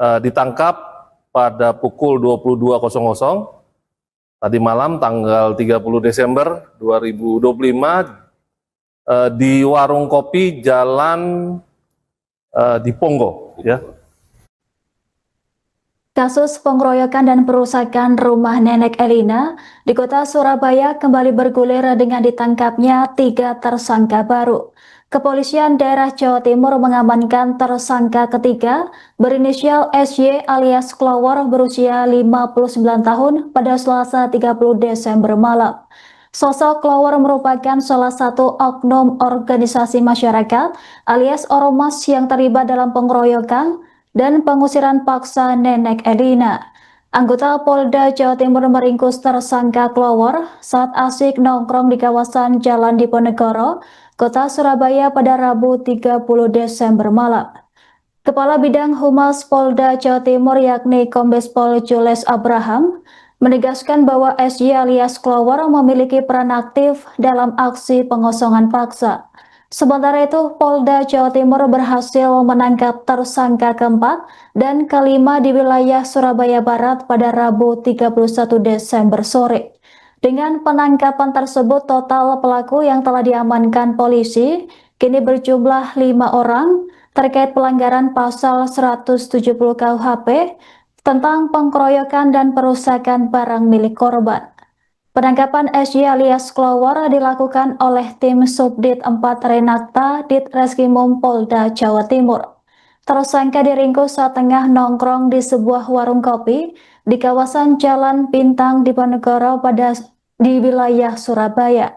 ditangkap pada pukul 22.00 tadi malam tanggal 30 Desember 2025 di warung kopi Jalan Diponggok, ya. Kasus pengeroyokan dan perusakan rumah nenek Elina di kota Surabaya kembali bergulir dengan ditangkapnya 3 tersangka baru. Kepolisian daerah Jawa Timur mengamankan tersangka ketiga berinisial SY alias Klower berusia 59 tahun pada Selasa 30 Desember malam. Sosok Klower merupakan salah satu oknum organisasi masyarakat alias ormas yang terlibat dalam pengeroyokan dan pengusiran paksa nenek Elina. Anggota Polda Jawa Timur meringkus tersangka Klower saat asik nongkrong di kawasan Jalan Diponegoro, Kota Surabaya pada Rabu 30 Desember malam. Kepala Bidang Humas Polda Jawa Timur yakni Kombes Pol Jules Abraham menegaskan bahwa SY alias Klower memiliki peran aktif dalam aksi pengosongan paksa. Sementara itu, Polda Jawa Timur berhasil menangkap tersangka keempat dan kelima di wilayah Surabaya Barat pada Rabu 31 Desember sore. Dengan penangkapan tersebut, total pelaku yang telah diamankan polisi kini berjumlah 5 orang terkait pelanggaran pasal 170 KUHP tentang pengkeroyokan dan perusakan barang milik korban. Penangkapan SY alias Klower dilakukan oleh tim Subdit 4 Renakta Ditreskrimum Polda Jawa Timur. Tersangka diringkus saat tengah nongkrong di sebuah warung kopi di kawasan Jalan Bintang Diponegoro di wilayah Surabaya.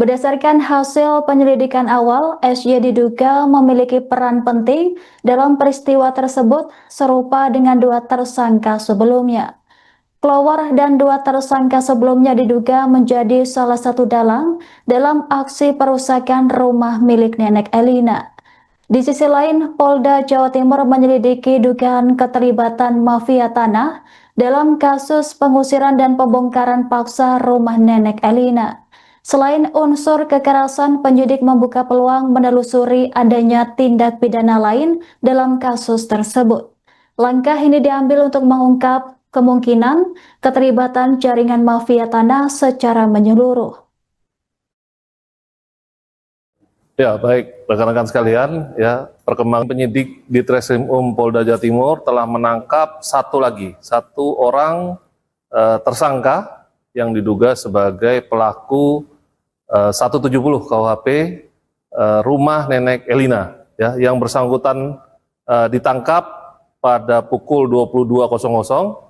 Berdasarkan hasil penyelidikan awal, SY diduga memiliki peran penting dalam peristiwa tersebut serupa dengan 2 tersangka sebelumnya. Klower dan 2 tersangka sebelumnya diduga menjadi salah satu dalang dalam aksi perusakan rumah milik nenek Elina. Di sisi lain, Polda Jawa Timur menyelidiki dugaan keterlibatan mafia tanah dalam kasus pengusiran dan pembongkaran paksa rumah nenek Elina. Selain unsur kekerasan, penyidik membuka peluang menelusuri adanya tindak pidana lain dalam kasus tersebut. Langkah ini diambil untuk mengungkap kemungkinan keterlibatan jaringan mafia tanah secara menyeluruh. Ya, baik rekan-rekan sekalian, ya, perkembangan penyidik di Ditreskrimum Polda Jawa Timur telah menangkap satu orang tersangka yang diduga sebagai pelaku 170 KUHP rumah nenek Elina, ya, yang bersangkutan ditangkap pada pukul 22.00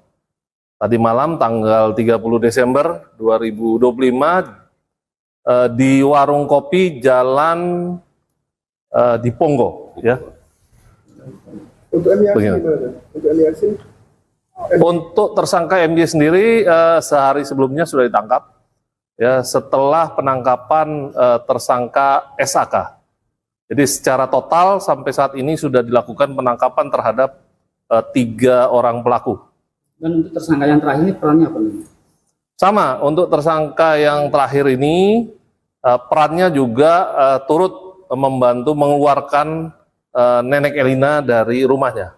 tadi malam tanggal 30 Desember 2025 di warung kopi Jalan Diponggok, ya. Untuk tersangka MY sendiri sehari sebelumnya sudah ditangkap, ya, setelah penangkapan tersangka SAK. Jadi secara total sampai saat ini sudah dilakukan penangkapan terhadap 3 orang pelaku. Dan untuk tersangka yang terakhir ini perannya apa? Sama, untuk tersangka yang terakhir ini perannya juga turut membantu mengeluarkan nenek Elina dari rumahnya.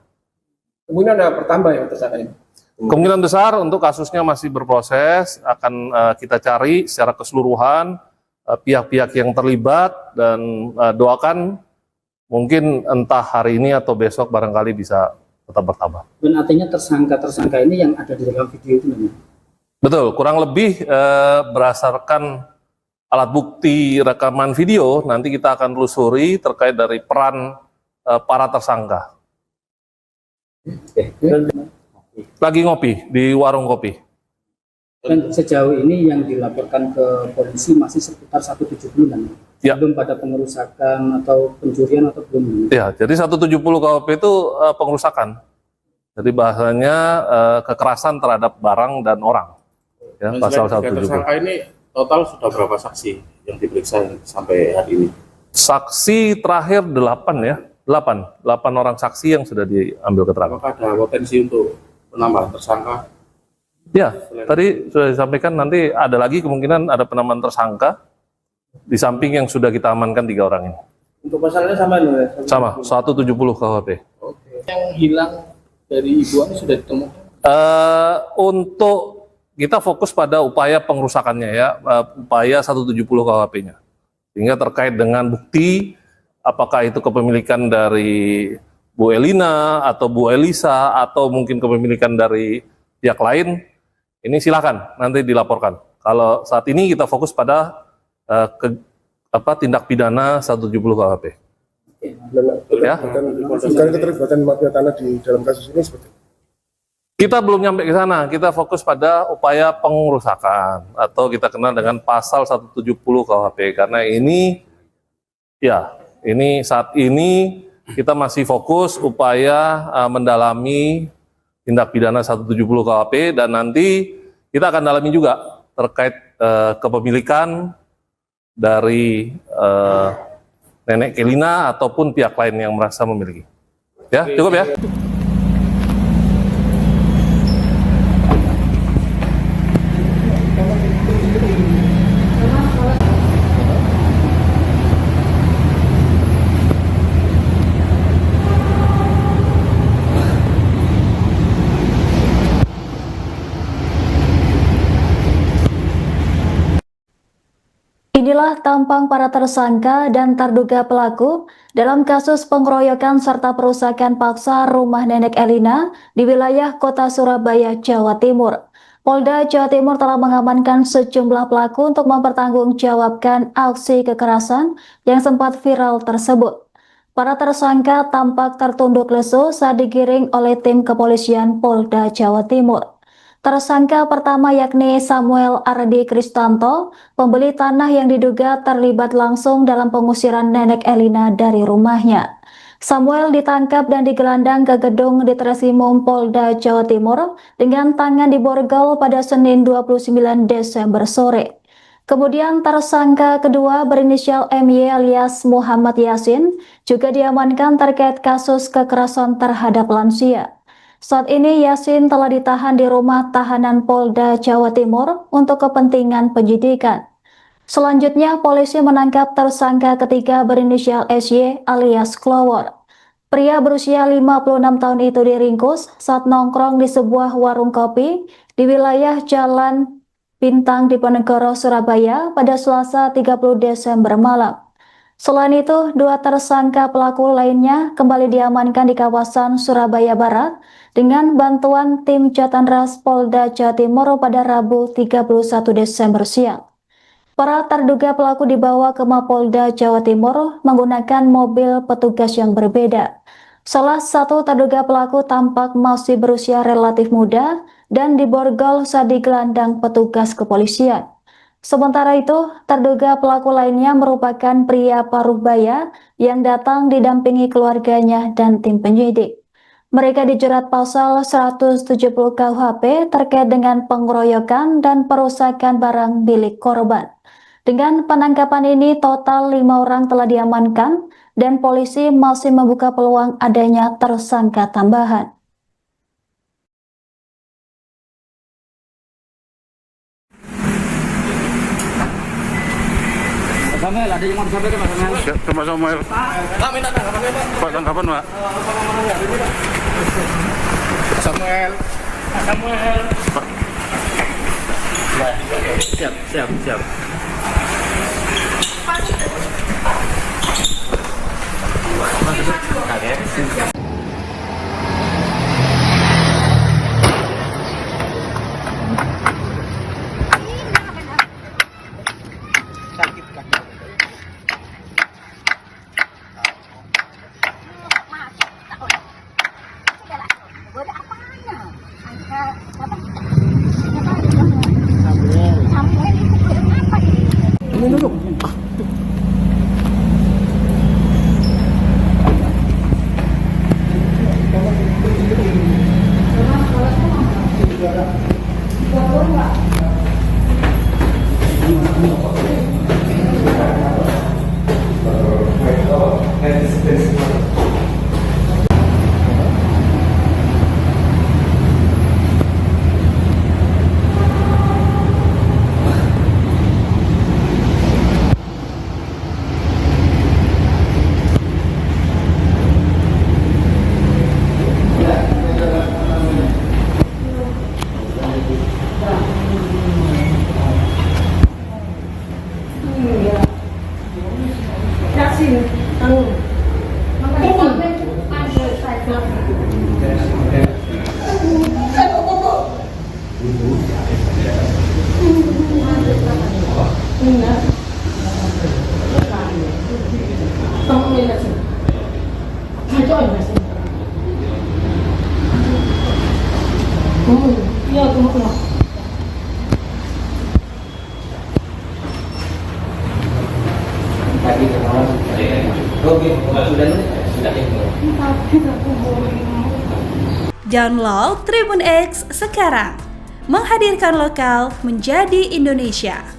Kemungkinan ada bertambah ya tersangka ini? Kemungkinan besar untuk kasusnya masih berproses, akan kita cari secara keseluruhan pihak-pihak yang terlibat dan doakan mungkin entah hari ini atau besok barangkali bisa tetap bertambah. Dan artinya tersangka-tersangka ini yang ada di dalam video itu namanya? Betul, kurang lebih berdasarkan alat bukti rekaman video, nanti kita akan telusuri terkait dari peran para tersangka. Lagi ngopi di warung kopi. Dan sejauh ini yang dilaporkan ke polisi masih sekitar 170 kan? Ya. Belum pada pengerusakan atau pencurian atau belum? Ya, jadi 170 KUHP itu pengerusakan. Jadi bahasanya kekerasan terhadap barang dan orang. Ya, dan pasal 170. Tersangka ini total sudah berapa saksi yang diperiksa sampai hari ini? Saksi terakhir 8 ya. 8 orang saksi yang sudah diambil keterangan. Apakah ada potensi untuk penambahan tersangka? Ya, tadi sudah disampaikan nanti ada lagi kemungkinan ada penambahan tersangka di samping yang sudah kita amankan 3 orang ini. Untuk pasalnya sama ya? Sama, 170 KUHP. Oke. Yang hilang dari Ibu Ani sudah ditemukan? Untuk kita fokus pada upaya pengrusakannya ya, upaya 170 KUHP-nya. Sehingga terkait dengan bukti, apakah itu kepemilikan dari Bu Elina atau Bu Elisa atau mungkin kepemilikan dari pihak lain, ini silakan nanti dilaporkan. Kalau saat ini kita fokus pada tindak pidana 170 KUHP. Ya. Bukan keterlibatan mafia tanah di dalam kasus ini seperti itu. Kita belum nyampe ke sana, kita fokus pada upaya pengerusakan atau kita kenal dengan pasal 170 KUHP karena ini saat ini kita masih fokus upaya mendalami tindak pidana 170 KUHP dan nanti kita akan dalami juga terkait kepemilikan dari Nenek Elina ataupun pihak lain yang merasa memiliki. Ya, cukup ya. Inilah tampang para tersangka dan terduga pelaku dalam kasus pengeroyokan serta perusakan paksa rumah Nenek Elina di wilayah Kota Surabaya, Jawa Timur. Polda Jawa Timur telah mengamankan sejumlah pelaku untuk mempertanggungjawabkan aksi kekerasan yang sempat viral tersebut. Para tersangka tampak tertunduk lesu saat digiring oleh tim kepolisian Polda Jawa Timur. Tersangka pertama yakni Samuel Ardi Kristanto, pembeli tanah yang diduga terlibat langsung dalam pengusiran Nenek Elina dari rumahnya. Samuel ditangkap dan digelandang ke gedung Ditreskrimum Polda Jawa Timur dengan tangan diborgol pada Senin 29 Desember sore. Kemudian tersangka kedua berinisial MY alias Muhammad Yasin juga diamankan terkait kasus kekerasan terhadap lansia. Saat ini Yasin telah ditahan di rumah tahanan Polda Jawa Timur untuk kepentingan penyidikan. Selanjutnya polisi menangkap tersangka ketiga berinisial SY alias Klowor. Pria berusia 56 tahun itu diringkus saat nongkrong di sebuah warung kopi di wilayah Jalan Bintang Diponegoro, Surabaya pada Selasa 30 Desember malam. Selain itu, dua tersangka pelaku lainnya kembali diamankan di kawasan Surabaya Barat dengan bantuan tim Jatanras Polda Jawa Timur pada Rabu 31 Desember siang. Para terduga pelaku dibawa ke Mapolda Jawa Timur menggunakan mobil petugas yang berbeda. Salah satu terduga pelaku tampak masih berusia relatif muda dan diborgol saat digelandang petugas kepolisian. Sementara itu, terduga pelaku lainnya merupakan pria paruh baya yang datang didampingi keluarganya dan tim penyidik. Mereka dijerat pasal 170 KUHP terkait dengan pengeroyokan dan perusakan barang milik korban. Dengan penangkapan ini, total 5 orang telah diamankan dan polisi masih membuka peluang adanya tersangka tambahan. Samuel, ada yang mau disampaikan Pak Samuel? Siap, Pak Samuel. Pak, minta tanggapannya Pak. Pak, tanggapan Pak. Samuel. Samuel. Siap. Download Tribun X sekarang, menghadirkan lokal menjadi Indonesia.